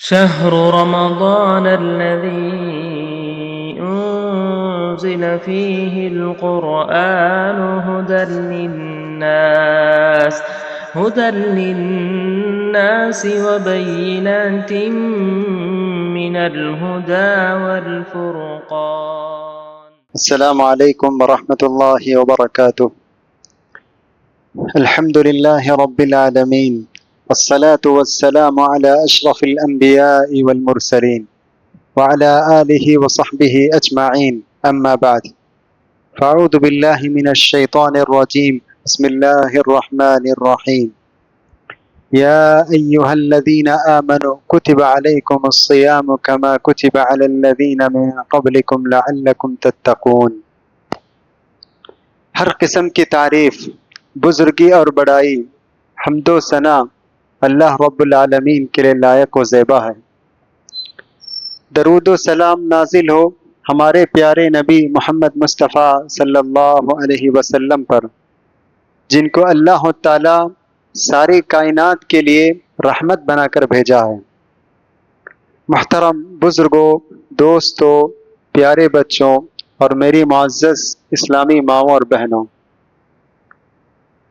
شهر رمضان الذي أنزل فيه القرآن هدى للناس وبينات من الهدى والفرقان. السلام علیکم ورحمۃ اللہ وبرکاتہ۔ الحمد للہ رب العالمین، والصلاة والسلام على اشرف الانبیاء والمرسلین وعلى آلہ وصحبہ اجمعین، اما بعد فاعوذ باللہ من الشیطان الرجیم، بسم اللہ الرحمن الرحیم۔ یا ایہا الذین آمنوا کتب علیکم الصیام کما کتب علی الذین من قبلکم لعلکم تتقون۔ ہر قسم کی تعریف، بزرگی اور بڑائی، حمد و ثنا اللہ رب العالمین کے لیے لائق و زیبا ہے۔ درود و سلام نازل ہو ہمارے پیارے نبی محمد مصطفیٰ صلی اللہ علیہ وسلم پر، جن کو اللہ تعالی ساری کائنات کے لیے رحمت بنا کر بھیجا ہے۔ محترم بزرگوں، دوستوں، پیارے بچوں اور میری معزز اسلامی ماؤں اور بہنوں،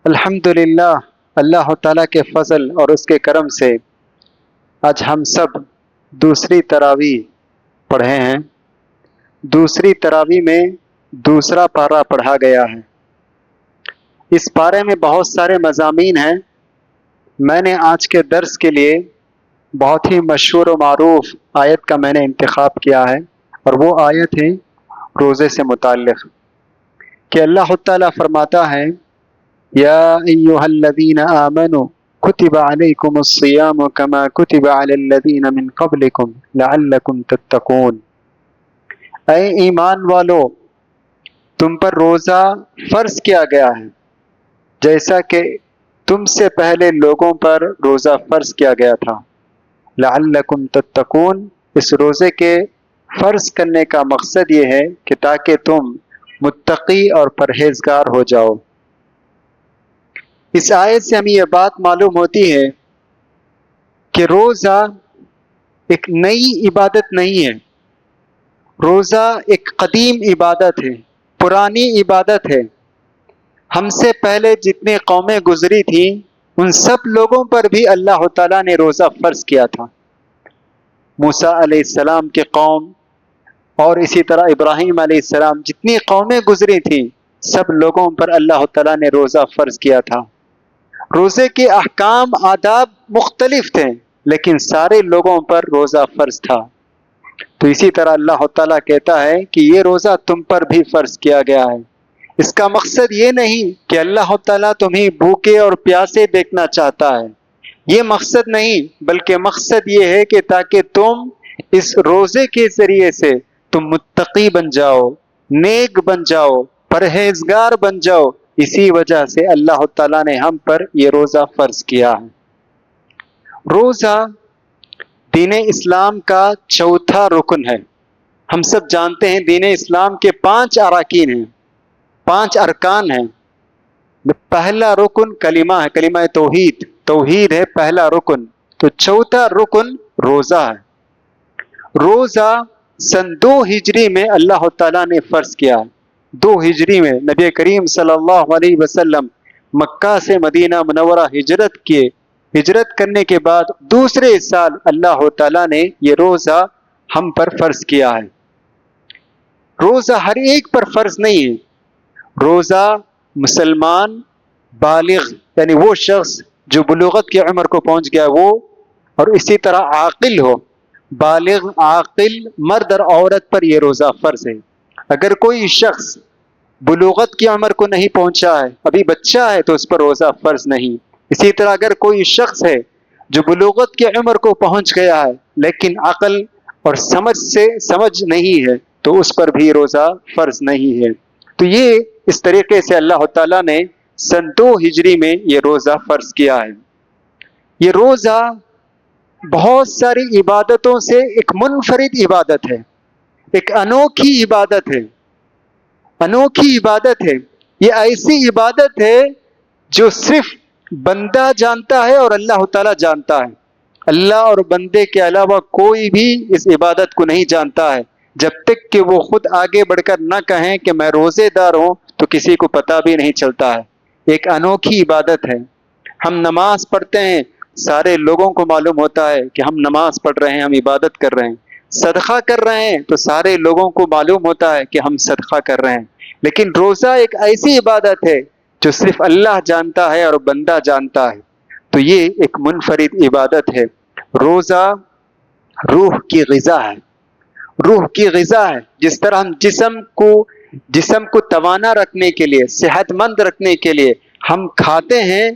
الحمدللہ اللہ تعالیٰ کے فضل اور اس کے کرم سے آج ہم سب دوسری تراویح پڑھے ہیں۔ دوسری تراویح میں دوسرا پارہ پڑھا گیا ہے۔ اس پارے میں بہت سارے مضامین ہیں۔ میں نے آج کے درس کے لیے بہت ہی مشہور و معروف آیت کا میں نے انتخاب کیا ہے، اور وہ آیت ہے روزے سے متعلق، کہ اللہ تعالیٰ فرماتا ہے یا ایہا الذین آمنوا کتب علیکم الصیام کما کتب علی الذین من قبلکم لعلکم تتقون۔ اے ایمان والو، تم پر روزہ فرض کیا گیا ہے جیسا کہ تم سے پہلے لوگوں پر روزہ فرض کیا گیا تھا۔ لعلکم تتقون، اس روزے کے فرض کرنے کا مقصد یہ ہے کہ تاکہ تم متقی اور پرہیزگار ہو جاؤ۔ اس آیت سے ہمیں یہ بات معلوم ہوتی ہے کہ روزہ ایک نئی عبادت نہیں ہے، روزہ ایک قدیم عبادت ہے، پرانی عبادت ہے۔ ہم سے پہلے جتنی قومیں گزری تھیں ان سب لوگوں پر بھی اللہ تعالیٰ نے روزہ فرض کیا تھا۔ موسیٰ علیہ السلام کی قوم اور اسی طرح ابراہیم علیہ السلام، جتنی قومیں گزری تھیں سب لوگوں پر اللہ تعالیٰ نے روزہ فرض کیا تھا۔ روزے کے احکام آداب مختلف تھے لیکن سارے لوگوں پر روزہ فرض تھا۔ تو اسی طرح اللہ تعالیٰ کہتا ہے کہ یہ روزہ تم پر بھی فرض کیا گیا ہے۔ اس کا مقصد یہ نہیں کہ اللہ تعالیٰ تمہیں بھوکے اور پیاسے دیکھنا چاہتا ہے، یہ مقصد نہیں، بلکہ مقصد یہ ہے کہ تاکہ تم اس روزے کے ذریعے سے تم متقی بن جاؤ، نیک بن جاؤ، پرہیزگار بن جاؤ۔ اسی وجہ سے اللہ تعالیٰ نے ہم پر یہ روزہ فرض کیا ہے۔ روزہ دین اسلام کا چوتھا رکن ہے۔ ہم سب جانتے ہیں دین اسلام کے 5 اراکین ہیں، 5 ارکان ہیں۔ پہلا رکن کلمہ ہے، کلمہ توحید، توحید ہے پہلا رکن۔ تو چوتھا رکن روزہ ہے۔ روزہ سن 2 ہجری میں اللہ تعالیٰ نے فرض کیا ہے۔ 2 ہجری میں نبی کریم صلی اللہ علیہ وسلم مکہ سے مدینہ منورہ ہجرت کیے۔ ہجرت کرنے کے بعد دوسرے سال اللہ تعالیٰ نے یہ روزہ ہم پر فرض کیا ہے۔ روزہ ہر ایک پر فرض نہیں ہے۔ روزہ مسلمان بالغ یعنی وہ شخص جو بلوغت کی عمر کو پہنچ گیا وہ، اور اسی طرح عاقل ہو، بالغ عاقل مرد اور عورت پر یہ روزہ فرض ہے۔ اگر کوئی شخص بلوغت کی عمر کو نہیں پہنچا ہے، ابھی بچہ ہے، تو اس پر روزہ فرض نہیں۔ اسی طرح اگر کوئی شخص ہے جو بلوغت کی عمر کو پہنچ گیا ہے لیکن عقل اور سمجھ نہیں ہے تو اس پر بھی روزہ فرض نہیں ہے۔ تو یہ اس طریقے سے اللہ تعالیٰ نے سن 2 ہجری میں یہ روزہ فرض کیا ہے۔ یہ روزہ بہت ساری عبادتوں سے ایک منفرد عبادت ہے، ایک انوکھی عبادت ہے، انوکھی عبادت ہے۔ یہ ایسی عبادت ہے جو صرف بندہ جانتا ہے اور اللہ تعالیٰ جانتا ہے۔ اللہ اور بندے کے علاوہ کوئی بھی اس عبادت کو نہیں جانتا ہے، جب تک کہ وہ خود آگے بڑھ کر نہ کہیں کہ میں روزے دار ہوں تو کسی کو پتہ بھی نہیں چلتا ہے۔ ایک انوکھی عبادت ہے۔ ہم نماز پڑھتے ہیں، سارے لوگوں کو معلوم ہوتا ہے کہ ہم نماز پڑھ رہے ہیں، ہم عبادت کر رہے ہیں۔ صدقہ کر رہے ہیں تو سارے لوگوں کو معلوم ہوتا ہے کہ ہم صدقہ کر رہے ہیں۔ لیکن روزہ ایک ایسی عبادت ہے جو صرف اللہ جانتا ہے اور بندہ جانتا ہے، تو یہ ایک منفرد عبادت ہے۔ روزہ روح کی غذا ہے، روح کی غذا ہے۔ جس طرح ہم جسم کو توانا رکھنے کے لیے، صحت مند رکھنے کے لیے ہم کھاتے ہیں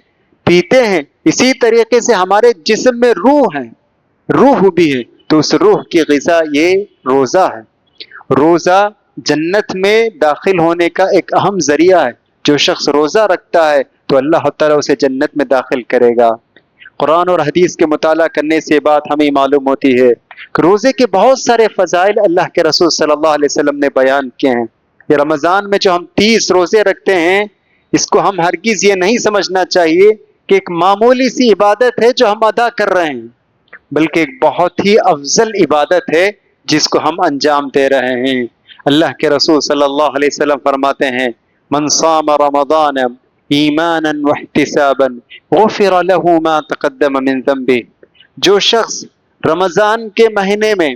پیتے ہیں، اسی طریقے سے ہمارے جسم میں روح ہے، روح بھی ہے، تو اس روح کی غذا یہ روزہ ہے۔ روزہ جنت میں داخل ہونے کا ایک اہم ذریعہ ہے۔ جو شخص روزہ رکھتا ہے تو اللہ تعالیٰ اسے جنت میں داخل کرے گا۔ قرآن اور حدیث کے مطالعہ کرنے سے بات ہمیں معلوم ہوتی ہے کہ روزے کے بہت سارے فضائل اللہ کے رسول صلی اللہ علیہ وسلم نے بیان کیے ہیں۔ یہ رمضان میں جو ہم 30 روزے رکھتے ہیں، اس کو ہم ہرگز یہ نہیں سمجھنا چاہیے کہ ایک معمولی سی عبادت ہے جو ہم ادا کر رہے ہیں، بلکہ ایک بہت ہی افضل عبادت ہے جس کو ہم انجام دے رہے ہیں۔ اللہ کے رسول صلی اللہ علیہ وسلم فرماتے ہیں، من صام رمضان ایمانا واحتسابا غفر له ما تقدم من ذنبه۔ جو شخص رمضان کے مہینے میں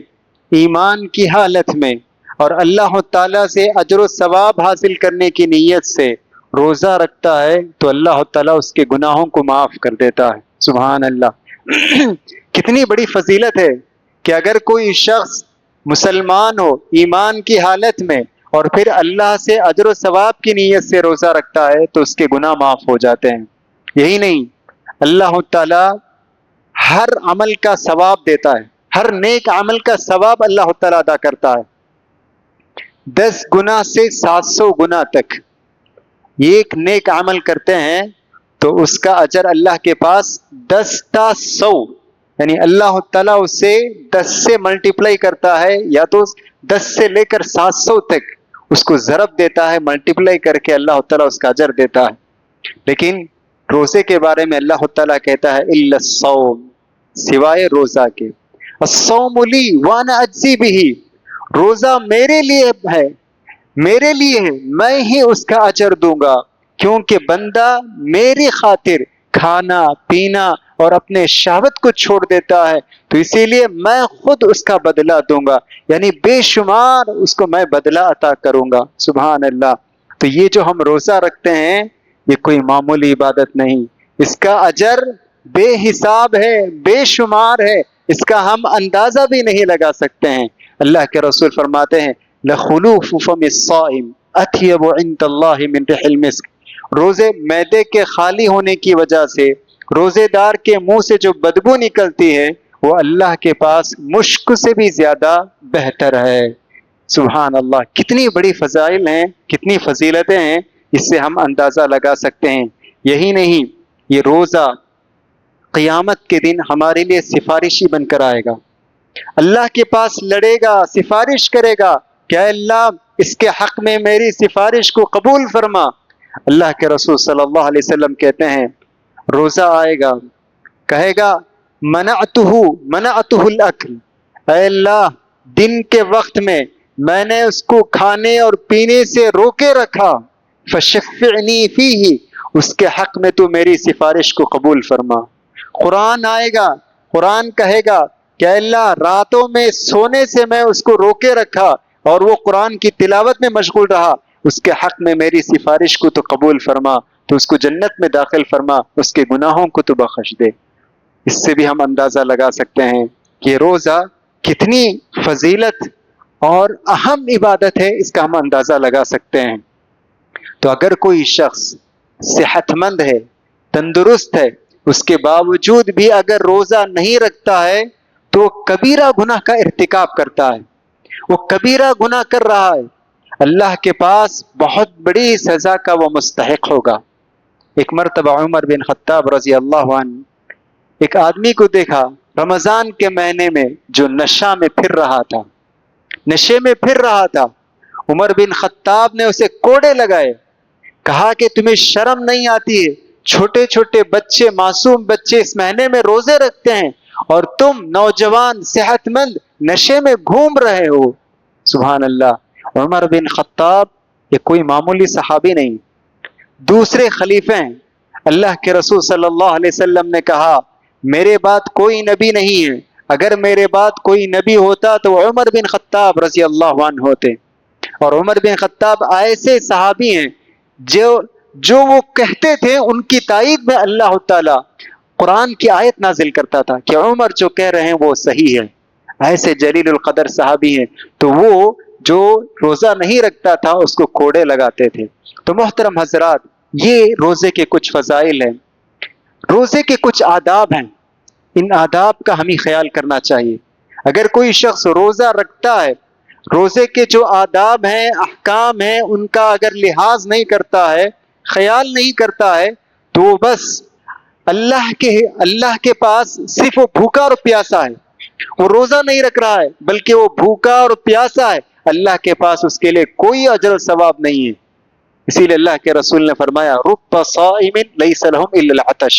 ایمان کی حالت میں اور اللہ تعالیٰ سے اجر و ثواب حاصل کرنے کی نیت سے روزہ رکھتا ہے تو اللہ تعالیٰ اس کے گناہوں کو معاف کر دیتا ہے۔ سبحان اللہ۔ کتنی بڑی فضیلت ہے کہ اگر کوئی شخص مسلمان ہو ایمان کی حالت میں اور پھر اللہ سے اجر و ثواب کی نیت سے روزہ رکھتا ہے تو اس کے گناہ معاف ہو جاتے ہیں۔ یہی نہیں، اللہ تعالیٰ ہر عمل کا ثواب دیتا ہے، ہر نیک عمل کا ثواب اللہ تعالیٰ ادا کرتا ہے، 10 گنا سے 700 گنا تک۔ ایک نیک عمل کرتے ہیں تو اس کا اجر اللہ کے پاس 10 تا 100، یعنی اللہ تعالیٰ اسے 10 سے ملٹیپلائی کرتا ہے، یا تو 10 سے لے کر 700 تک اس کو ضرب دیتا ہے، ملٹیپلائی کر کے اللہ تعالیٰ اس کا اجر دیتا ہے۔ لیکن روزے کے بارے میں اللہ تعالیٰ کہتا ہے الا الصوم، سوائے روزہ کے۔ الصوم لی وانا اجزی بہ، روزہ میرے لیے ہے، میرے لیے ہے، میں ہی اس کا اجر دوں گا، کیونکہ بندہ میری خاطر کھانا پینا اور اپنے شہوت کو چھوڑ دیتا ہے، تو اسی لیے میں خود اس کا بدلہ دوں گا، یعنی بے شمار اس کو میں بدلہ عطا کروں گا۔ سبحان اللہ۔ تو یہ جو ہم روزہ رکھتے ہیں یہ کوئی معمولی عبادت نہیں، اس کا اجر بے حساب ہے، بے شمار ہے، اس کا ہم اندازہ بھی نہیں لگا سکتے ہیں۔ اللہ کے رسول فرماتے ہیں لخلوف فم الصائم اطیب عند اللہ من رح المسک، روزے معدے کے خالی ہونے کی وجہ سے روزے دار کے منہ سے جو بدبو نکلتی ہے وہ اللہ کے پاس مشک سے بھی زیادہ بہتر ہے۔ سبحان اللہ۔ کتنی بڑی فضائل ہیں، کتنی فضیلتیں ہیں، اس سے ہم اندازہ لگا سکتے ہیں۔ یہی نہیں، یہ روزہ قیامت کے دن ہمارے لیے سفارشی بن کر آئے گا، اللہ کے پاس لڑے گا، سفارش کرے گا کہ اے اللہ اس کے حق میں میری سفارش کو قبول فرما۔ اللہ کے رسول صلی اللہ علیہ وسلم کہتے ہیں روزہ آئے گا، کہے گا منعتہ الاکل، اے اللہ دن کے وقت میں نے اس کو کھانے اور پینے سے روکے رکھا، فشفعنی فیہ، اس کے حق میں تو میری سفارش کو قبول فرما۔ قرآن آئے گا، قرآن کہے گا کہ اے اللہ راتوں میں سونے سے میں اس کو روکے رکھا اور وہ قرآن کی تلاوت میں مشغول رہا، اس کے حق میں میری سفارش کو تو قبول فرما، تو اس کو جنت میں داخل فرما، اس کے گناہوں کو تو بخش دے۔ اس سے بھی ہم اندازہ لگا سکتے ہیں کہ روزہ کتنی فضیلت اور اہم عبادت ہے، اس کا ہم اندازہ لگا سکتے ہیں۔ تو اگر کوئی شخص صحت مند ہے، تندرست ہے، اس کے باوجود بھی اگر روزہ نہیں رکھتا ہے تو وہ کبیرہ گناہ کا ارتکاب کرتا ہے، وہ کبیرہ گناہ کر رہا ہے، اللہ کے پاس بہت بڑی سزا کا وہ مستحق ہوگا۔ ایک مرتبہ عمر بن خطاب رضی اللہ عنہ ایک آدمی کو دیکھا رمضان کے مہینے میں جو نشہ میں پھر رہا تھا، نشے میں پھر رہا تھا۔ عمر بن خطاب نے اسے کوڑے لگائے، کہا کہ تمہیں شرم نہیں آتی ہے، چھوٹے چھوٹے بچے، معصوم بچے اس مہینے میں روزے رکھتے ہیں اور تم نوجوان صحت مند نشے میں گھوم رہے ہو. سبحان اللہ. عمر بن خطاب یہ کوئی معمولی صحابی نہیں، دوسرے خلیفہ ہیں. اللہ کے رسول صلی اللہ علیہ وسلم نے کہا میرے بعد کوئی نبی نہیں ہے، اگر میرے بعد کوئی نبی ہوتا تو عمر بن خطاب رضی اللہ عنہ ہوتے. اور عمر بن خطاب ایسے صحابی ہیں جو وہ کہتے تھے ان کی تائید میں اللہ تعالی قرآن کی آیت نازل کرتا تھا کہ عمر جو کہہ رہے ہیں وہ صحیح ہے. ایسے جلیل القدر صحابی ہیں. تو وہ جو روزہ نہیں رکھتا تھا اس کو کوڑے لگاتے تھے. تو محترم حضرات، یہ روزے کے کچھ فضائل ہیں، روزے کے کچھ آداب ہیں. ان آداب کا ہمیں خیال کرنا چاہیے. اگر کوئی شخص روزہ رکھتا ہے، روزے کے جو آداب ہیں، احکام ہیں، ان کا اگر لحاظ نہیں کرتا ہے، خیال نہیں کرتا ہے، تو وہ بس اللہ کے پاس صرف وہ بھوکا اور پیاسا ہے. وہ روزہ نہیں رکھ رہا ہے بلکہ وہ بھوکا اور پیاسا ہے. اللہ کے پاس اس کے لیے کوئی اجر ثواب نہیں ہے. اسی لیے اللہ کے رسول نے فرمایا رب صائم لیس لهم الا العطش.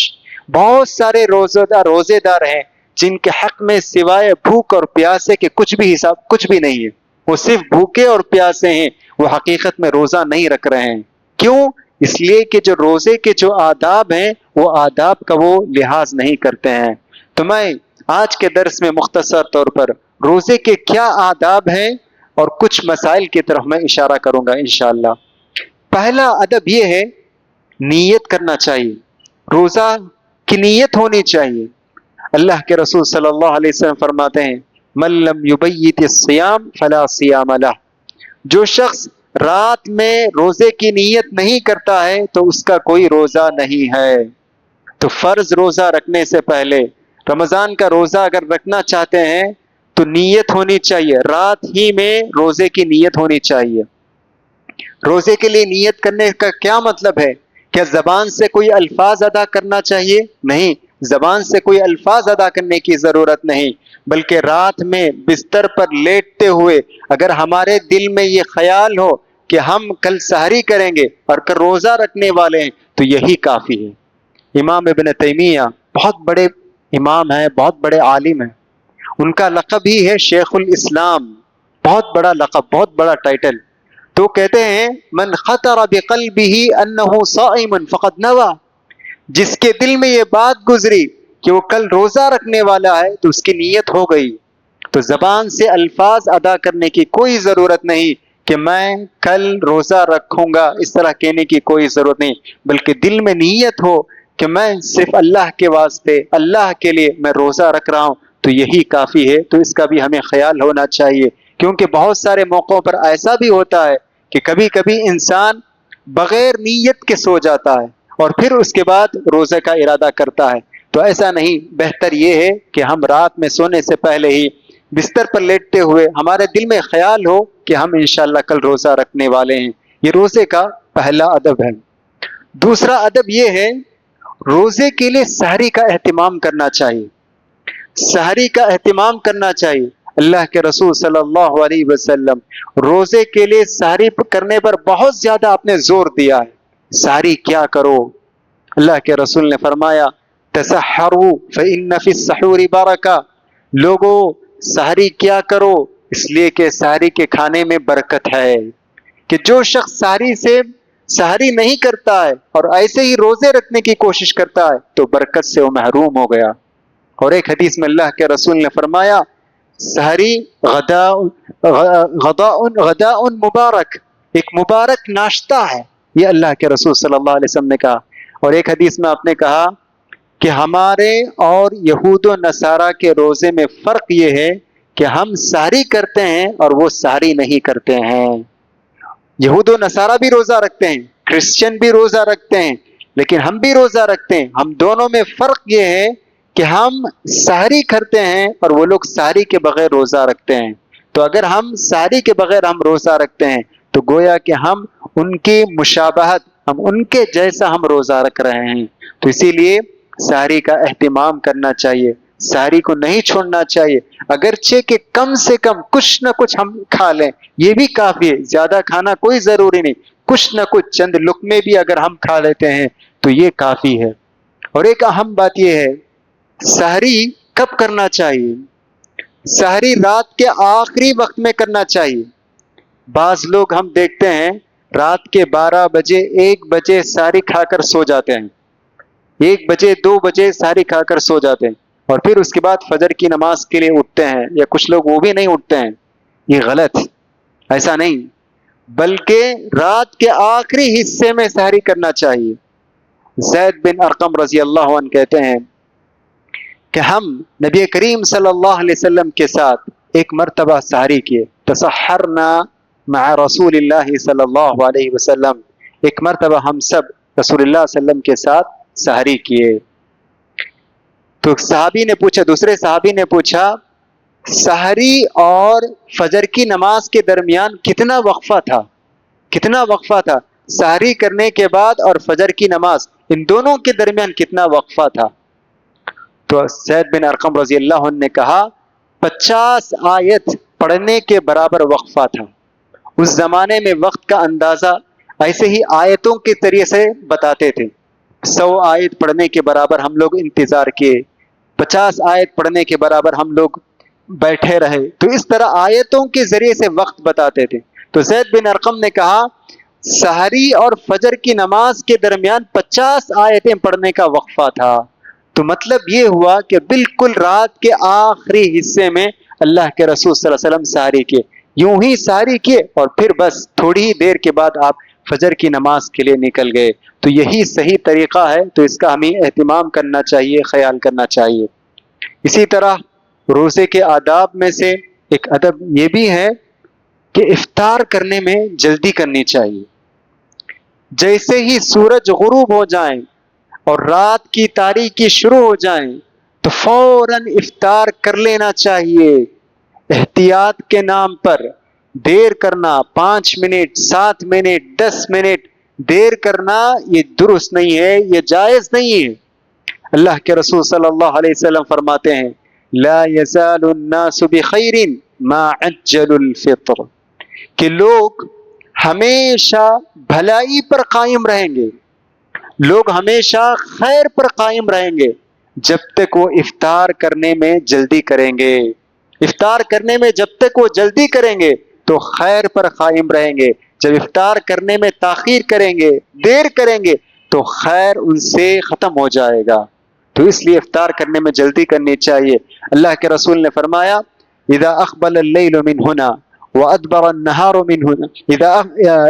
بہت سارے روزے دار ہیں جن کے حق میں سوائے بھوک اور پیاسے کے کچھ بھی نہیں ہے. وہ صرف بھوکے اور پیاسے ہیں، وہ حقیقت میں روزہ نہیں رکھ رہے ہیں. کیوں؟ اس لیے کہ جو روزے کے جو آداب ہیں وہ آداب کا وہ لحاظ نہیں کرتے ہیں. تو میں آج کے درس میں مختصر طور پر روزے کے کیا آداب ہیں اور کچھ مسائل کی طرف میں اشارہ کروں گا انشاءاللہ. پہلا ادب یہ ہے، نیت کرنا چاہیے. روزہ کی نیت ہونی چاہیے. اللہ کے رسول صلی اللہ علیہ وسلم فرماتے ہیں من لم یبیت الصیام فلا صیام لہ. جو شخص رات میں روزے کی نیت نہیں کرتا ہے تو اس کا کوئی روزہ نہیں ہے. تو فرض روزہ رکھنے سے پہلے رمضان کا روزہ اگر رکھنا چاہتے ہیں تو نیت ہونی چاہیے. رات ہی میں روزے کی نیت ہونی چاہیے. روزے کے لیے نیت کرنے کا کیا مطلب ہے؟ کیا زبان سے کوئی الفاظ ادا کرنا چاہیے؟ نہیں، زبان سے کوئی الفاظ ادا کرنے کی ضرورت نہیں، بلکہ رات میں بستر پر لیٹتے ہوئے اگر ہمارے دل میں یہ خیال ہو کہ ہم کل سحری کریں گے اور کل روزہ رکھنے والے ہیں تو یہی کافی ہے. امام ابن تیمیہ بہت بڑے امام ہیں، بہت بڑے عالم ہیں. ان کا لقب ہی ہے شیخ الاسلام. بہت بڑا لقب، بہت بڑا ٹائٹل. تو کہتے ہیں من خطر بقلبہ انہ صائم فقد نوى. جس کے دل میں یہ بات گزری کہ وہ کل روزہ رکھنے والا ہے تو اس کی نیت ہو گئی. تو زبان سے الفاظ ادا کرنے کی کوئی ضرورت نہیں کہ میں کل روزہ رکھوں گا، اس طرح کہنے کی کوئی ضرورت نہیں، بلکہ دل میں نیت ہو کہ میں صرف اللہ کے واسطے، اللہ کے لیے میں روزہ رکھ رہا ہوں تو یہی کافی ہے. تو اس کا بھی ہمیں خیال ہونا چاہیے، کیونکہ بہت سارے موقعوں پر ایسا بھی ہوتا ہے کہ کبھی کبھی انسان بغیر نیت کے سو جاتا ہے اور پھر اس کے بعد روزے کا ارادہ کرتا ہے. تو ایسا نہیں، بہتر یہ ہے کہ ہم رات میں سونے سے پہلے ہی بستر پر لیٹتے ہوئے ہمارے دل میں خیال ہو کہ ہم انشاءاللہ کل روزہ رکھنے والے ہیں. یہ روزے کا پہلا ادب ہے. دوسرا ادب یہ ہے، روزے کے لیے سحری کا اہتمام کرنا چاہیے. سحری کا اہتمام کرنا چاہیے. اللہ کے رسول صلی اللہ علیہ وسلم روزے کے لیے سحری کرنے پر بہت زیادہ آپ نے زور دیا ہے. سحری کیا کرو؟ اللہ کے رسول نے فرمایا تسحروا فإن فی السحور برکہ. لوگوں سحری کیا کرو اس لیے کہ سحری کے کھانے میں برکت ہے. کہ جو شخص سحری نہیں کرتا ہے اور ایسے ہی روزے رکھنے کی کوشش کرتا ہے تو برکت سے وہ محروم ہو گیا. اور ایک حدیث میں اللہ کے رسول نے فرمایا سحری غداء مبارک، ایک مبارک ناشتہ ہے. یہ اللہ کے رسول صلی اللہ علیہ وسلم نے کہا. اور ایک حدیث میں آپ نے کہا کہ ہمارے اور یہود و نصارہ کے روزے میں فرق یہ ہے کہ ہم سحری کرتے ہیں اور وہ سحری نہیں کرتے ہیں. یہود و نصارہ بھی روزہ رکھتے ہیں، کرسچن بھی روزہ رکھتے ہیں، لیکن ہم بھی روزہ رکھتے ہیں. ہم دونوں میں فرق یہ ہے کہ ہم سحری کرتے ہیں اور وہ لوگ سحری کے بغیر روزہ رکھتے ہیں. تو اگر ہم سحری کے بغیر ہم روزہ رکھتے ہیں تو گویا کہ ہم ان کی مشابہت، ہم ان کے جیسا ہم روزہ رکھ رہے ہیں. تو اسی لیے سحری کا اہتمام کرنا چاہیے، سحری کو نہیں چھوڑنا چاہیے. اگرچہ کہ کم سے کم کچھ نہ کچھ ہم کھا لیں، یہ بھی کافی ہے. زیادہ کھانا کوئی ضروری نہیں، کچھ نہ کچھ چند لقمے بھی اگر ہم کھا لیتے ہیں تو یہ کافی ہے. اور ایک اہم بات یہ ہے، سحری کب کرنا چاہیے؟ سحری رات کے آخری وقت میں کرنا چاہیے. بعض لوگ ہم دیکھتے ہیں رات کے 12 بجے 1 بجے سحری کھا کر سو جاتے ہیں، 1 بجے 2 بجے سحری کھا کر سو جاتے ہیں، اور پھر اس کے بعد فجر کی نماز کے لیے اٹھتے ہیں، یا کچھ لوگ وہ بھی نہیں اٹھتے ہیں. یہ غلط، ایسا نہیں، بلکہ رات کے آخری حصے میں سحری کرنا چاہیے. زید بن ارقم رضی اللہ عنہ کہتے ہیں کہ ہم نبی کریم صلی اللہ علیہ وسلم کے ساتھ ایک مرتبہ سحری کیے. تسحرنا مع رسول اللہ صلی اللہ علیہ وسلم، ایک مرتبہ ہم سب رسول اللہ صلی اللہ علیہ وسلم کے ساتھ سحری کیے. تو صحابی نے پوچھا، دوسرے صحابی نے پوچھا، سحری اور فجر کی نماز کے درمیان کتنا وقفہ تھا؟ کتنا وقفہ تھا؟ سحری کرنے کے بعد اور فجر کی نماز، ان دونوں کے درمیان کتنا وقفہ تھا؟ تو زید بن ارقم رضی اللہ عنہ نے کہا 50 آیت پڑھنے کے برابر وقفہ تھا. اس زمانے میں وقت کا اندازہ ایسے ہی آیتوں کے ذریعے سے بتاتے تھے. 100 آیت پڑھنے کے برابر ہم لوگ انتظار کیے، 50 آیت پڑھنے کے برابر ہم لوگ بیٹھے رہے. تو اس طرح آیتوں کے ذریعے سے وقت بتاتے تھے. تو زید بن ارقم نے کہا سحری اور فجر کی نماز کے درمیان 50 آیتیں پڑھنے کا وقفہ تھا. تو مطلب یہ ہوا کہ بالکل رات کے آخری حصے میں اللہ کے رسول صلی اللہ علیہ وسلم سحری کیے. یوں ہی سحری کیے اور پھر بس تھوڑی ہی دیر کے بعد آپ فجر کی نماز کے لیے نکل گئے. تو یہی صحیح طریقہ ہے، تو اس کا ہمیں اہتمام کرنا چاہیے، خیال کرنا چاہیے. اسی طرح روزے کے آداب میں سے ایک ادب یہ بھی ہے کہ افطار کرنے میں جلدی کرنی چاہیے. جیسے ہی سورج غروب ہو جائیں اور رات کی تاریکی شروع ہو جائیں تو فوراً افطار کر لینا چاہیے. احتیاط کے نام پر دیر کرنا، 5 منٹ 7 منٹ 10 منٹ دیر کرنا، یہ درست نہیں ہے، یہ جائز نہیں ہے. اللہ کے رسول صلی اللہ علیہ وسلم فرماتے ہیں لا یزال الناس بخیر ما عجل الفطر، کہ لوگ ہمیشہ بھلائی پر قائم رہیں گے، لوگ ہمیشہ خیر پر قائم رہیں گے جب تک وہ افطار کرنے میں جلدی کریں گے. افطار کرنے میں جب تک وہ جلدی کریں گے تو خیر پر قائم رہیں گے. جب افطار کرنے میں تاخیر کریں گے، دیر کریں گے، تو خیر ان سے ختم ہو جائے گا. تو اس لیے افطار کرنے میں جلدی کرنی چاہیے. اللہ کے رسول نے فرمایا اذا اقبل اللیل من هنا وادبر النهار من هنا،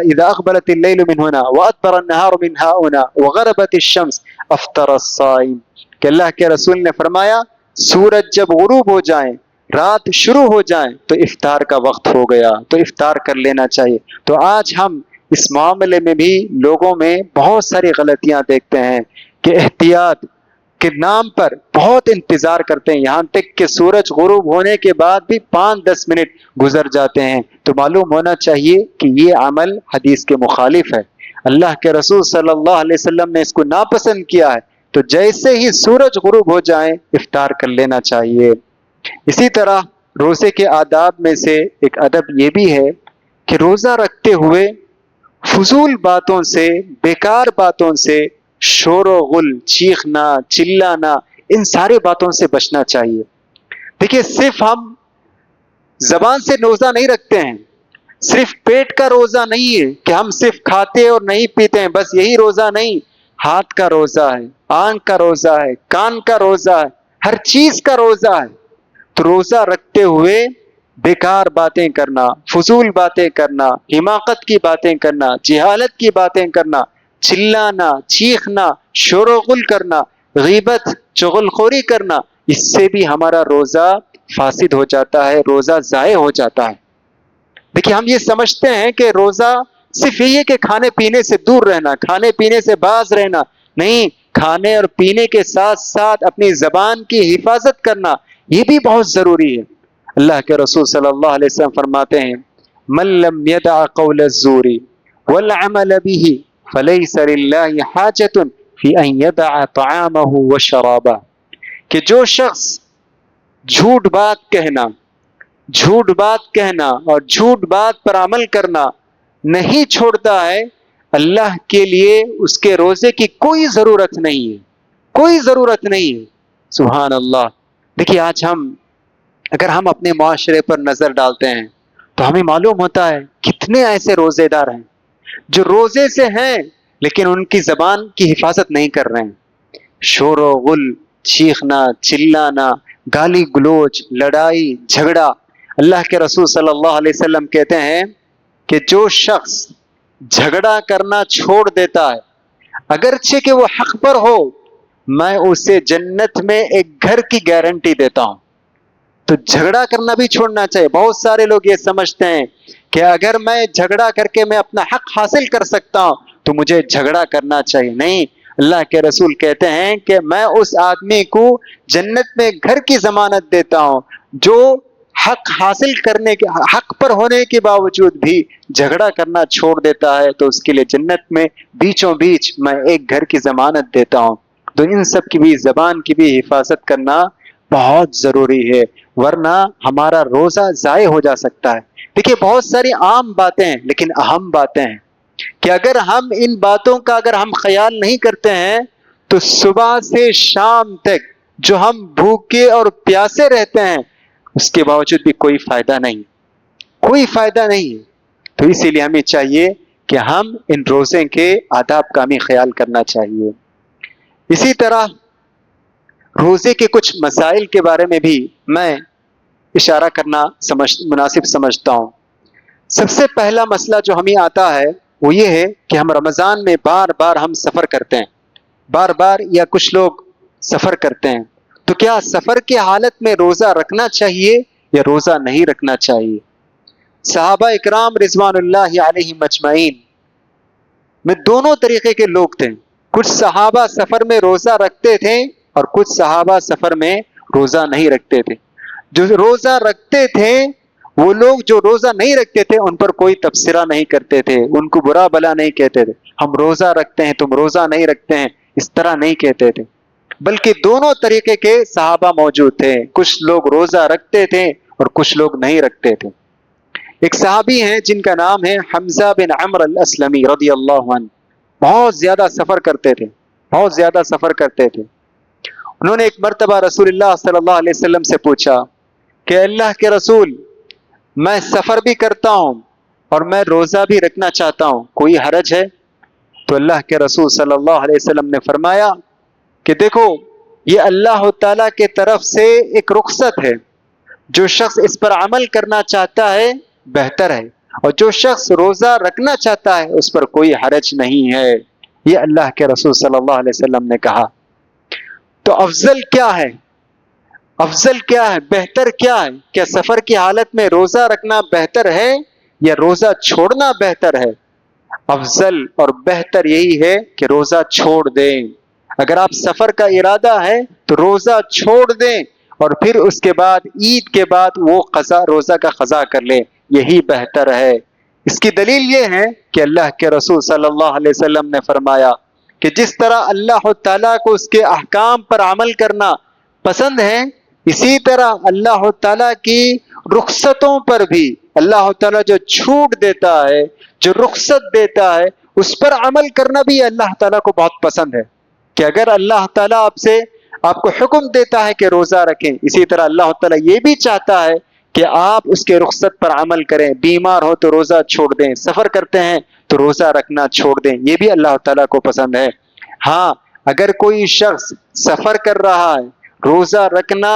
اذا اقبلت اللیل من هنا وادبر النهار من هنا وغربت الشمس افطر الصائم، کہ اللہ کے رسول نے فرمایا سورج جب غروب ہو جائیں، رات شروع ہو جائیں تو افطار کا وقت ہو گیا، تو افطار کر لینا چاہیے. تو آج ہم اس معاملے میں بھی لوگوں میں بہت ساری غلطیاں دیکھتے ہیں کہ احتیاط کے نام پر بہت انتظار کرتے ہیں، یہاں تک کہ سورج غروب ہونے کے بعد بھی 5-10 منٹ گزر جاتے ہیں. تو معلوم ہونا چاہیے کہ یہ عمل حدیث کے مخالف ہے. اللہ کے رسول صلی اللہ علیہ وسلم نے اس کو ناپسند کیا ہے. تو جیسے ہی سورج غروب ہو جائیں افطار کر لینا چاہیے. اسی طرح روزے کے آداب میں سے ایک ادب یہ بھی ہے کہ روزہ رکھتے ہوئے فضول باتوں سے، بیکار باتوں سے، شور و غل، چیخنا، چلانا، ان سارے باتوں سے بچنا چاہیے. دیکھیے صرف ہم زبان سے روزہ نہیں رکھتے ہیں، صرف پیٹ کا روزہ نہیں ہے کہ ہم صرف کھاتے اور نہیں پیتے ہیں، بس یہی روزہ نہیں، ہاتھ کا روزہ ہے، آنکھ کا روزہ ہے، کان کا روزہ ہے، ہر چیز کا روزہ ہے. تو روزہ رکھتے ہوئے بیکار باتیں کرنا، فضول باتیں کرنا، حماقت کی باتیں کرنا، جہالت کی باتیں کرنا، چلانا، چیخنا، شور و غل کرنا، غیبت، چغل خوری کرنا، اس سے بھی ہمارا روزہ فاسد ہو جاتا ہے، روزہ ضائع ہو جاتا ہے. دیکھیے ہم یہ سمجھتے ہیں کہ روزہ صرف یہ ہے کہ کھانے پینے سے دور رہنا، کھانے پینے سے باز رہنا. نہیں، کھانے اور پینے کے ساتھ ساتھ اپنی زبان کی حفاظت کرنا یہ بھی بہت ضروری ہے. اللہ کے رسول صلی اللہ علیہ وسلم فرماتے ہیں من لم يدع قول الزور والعمل به فليس لله حاجة في ان يدع طعامه وشرابه، کہ جو شخص جھوٹ بات کہنا اور جھوٹ بات پر عمل کرنا نہیں چھوڑتا ہے، اللہ کے لیے اس کے روزے کی کوئی ضرورت نہیں ہے، کوئی ضرورت نہیں ہے. سبحان اللہ. دیکھیے آج اگر ہم اپنے معاشرے پر نظر ڈالتے ہیں تو ہمیں معلوم ہوتا ہے کتنے ایسے روزے دار ہیں جو روزے سے ہیں لیکن ان کی زبان کی حفاظت نہیں کر رہے ہیں. شور و غل، چیخنا، چلانا، گالی گلوچ، لڑائی جھگڑا. اللہ کے رسول صلی اللہ علیہ وسلم کہتے ہیں کہ جو شخص جھگڑا کرنا چھوڑ دیتا ہے اگرچہ کہ وہ حق پر ہو، میں اسے جنت میں ایک گھر کی گارنٹی دیتا ہوں. تو جھگڑا کرنا بھی چھوڑنا چاہیے. بہت سارے لوگ یہ سمجھتے ہیں کہ اگر میں جھگڑا کر کے میں اپنا حق حاصل کر سکتا ہوں تو مجھے جھگڑا کرنا چاہیے. نہیں، اللہ کے رسول کہتے ہیں کہ میں اس آدمی کو جنت میں گھر کی ضمانت دیتا ہوں جو حق حاصل کرنے کے حق پر ہونے کے باوجود بھی جھگڑا کرنا چھوڑ دیتا ہے تو اس کے لیے جنت میں بیچوں بیچ میں ایک گھر کی ضمانت دیتا ہوں. تو ان سب کی بھی زبان کی بھی حفاظت کرنا بہت ضروری ہے، ورنہ ہمارا روزہ ضائع ہو جا سکتا ہے. دیکھیے بہت ساری عام باتیں ہیں لیکن اہم باتیں ہیں کہ اگر ہم ان باتوں کا اگر ہم خیال نہیں کرتے ہیں تو صبح سے شام تک جو ہم بھوکے اور پیاسے رہتے ہیں اس کے باوجود بھی کوئی فائدہ نہیں، کوئی فائدہ نہیں. تو اسی لیے ہمیں چاہیے کہ ہم ان روزے کے آداب کا ہمیں خیال کرنا چاہیے. اسی طرح روزے کے کچھ مسائل کے بارے میں بھی میں اشارہ کرنا مناسب سمجھتا ہوں. سب سے پہلا مسئلہ جو ہمیں آتا ہے وہ یہ ہے کہ ہم رمضان میں بار بار ہم سفر کرتے ہیں، بار بار یا کچھ لوگ سفر کرتے ہیں. تو کیا سفر کی حالت میں روزہ رکھنا چاہیے یا روزہ نہیں رکھنا چاہیے؟ صحابہ اکرام رضوان اللہ علیہم اجمعین میں دونوں طریقے کے لوگ تھے. کچھ صحابہ سفر میں روزہ رکھتے تھے اور کچھ صحابہ سفر میں روزہ نہیں رکھتے تھے. جو روزہ رکھتے تھے وہ لوگ جو روزہ نہیں رکھتے تھے ان پر کوئی تبصرہ نہیں کرتے تھے، ان کو برا بلا نہیں کہتے تھے. ہم روزہ رکھتے ہیں تم روزہ نہیں رکھتے ہیں، اس طرح نہیں کہتے تھے. بلکہ دونوں طریقے کے صحابہ موجود تھے. کچھ لوگ روزہ رکھتے تھے اور کچھ لوگ نہیں رکھتے تھے. ایک صحابی ہیں جن کا نام ہے حمزہ بن عمرو الاسلمی رضی اللہ عنہ. بہت زیادہ سفر کرتے تھے، بہت زیادہ سفر کرتے تھے. انہوں نے ایک مرتبہ رسول اللہ صلی اللہ علیہ وسلم سے پوچھا کہ اللہ کے رسول، میں سفر بھی کرتا ہوں اور میں روزہ بھی رکھنا چاہتا ہوں، کوئی حرج ہے؟ تو اللہ کے رسول صلی اللہ علیہ وسلم نے فرمایا کہ دیکھو یہ اللہ تعالیٰ کے طرف سے ایک رخصت ہے، جو شخص اس پر عمل کرنا چاہتا ہے بہتر ہے، اور جو شخص روزہ رکھنا چاہتا ہے اس پر کوئی حرج نہیں ہے. یہ اللہ کے رسول صلی اللہ علیہ وسلم نے کہا. تو افضل کیا ہے؟ افضل کیا ہے؟ بہتر کیا ہے؟ کیا سفر کی حالت میں روزہ رکھنا بہتر ہے یا روزہ چھوڑنا بہتر ہے؟ افضل اور بہتر یہی ہے کہ روزہ چھوڑ دیں. اگر آپ سفر کا ارادہ ہے تو روزہ چھوڑ دیں اور پھر اس کے بعد عید کے بعد وہ روزہ کا قضا کر لیں، یہی بہتر ہے. اس کی دلیل یہ ہے کہ اللہ کے رسول صلی اللہ علیہ وسلم نے فرمایا کہ جس طرح اللہ تعالیٰ کو اس کے احکام پر عمل کرنا پسند ہے، اسی طرح اللہ تعالیٰ کی رخصتوں پر بھی اللہ تعالیٰ جو چھوٹ دیتا ہے، جو رخصت دیتا ہے، اس پر عمل کرنا بھی اللہ تعالیٰ کو بہت پسند ہے. کہ اگر اللہ تعالیٰ آپ کو حکم دیتا ہے کہ روزہ رکھیں، اسی طرح اللہ تعالیٰ یہ بھی چاہتا ہے کہ آپ اس کے رخصت پر عمل کریں. بیمار ہو تو روزہ چھوڑ دیں، سفر کرتے ہیں تو روزہ رکھنا چھوڑ دیں، یہ بھی اللہ تعالیٰ کو پسند ہے. ہاں اگر کوئی شخص سفر کر رہا ہے، روزہ رکھنا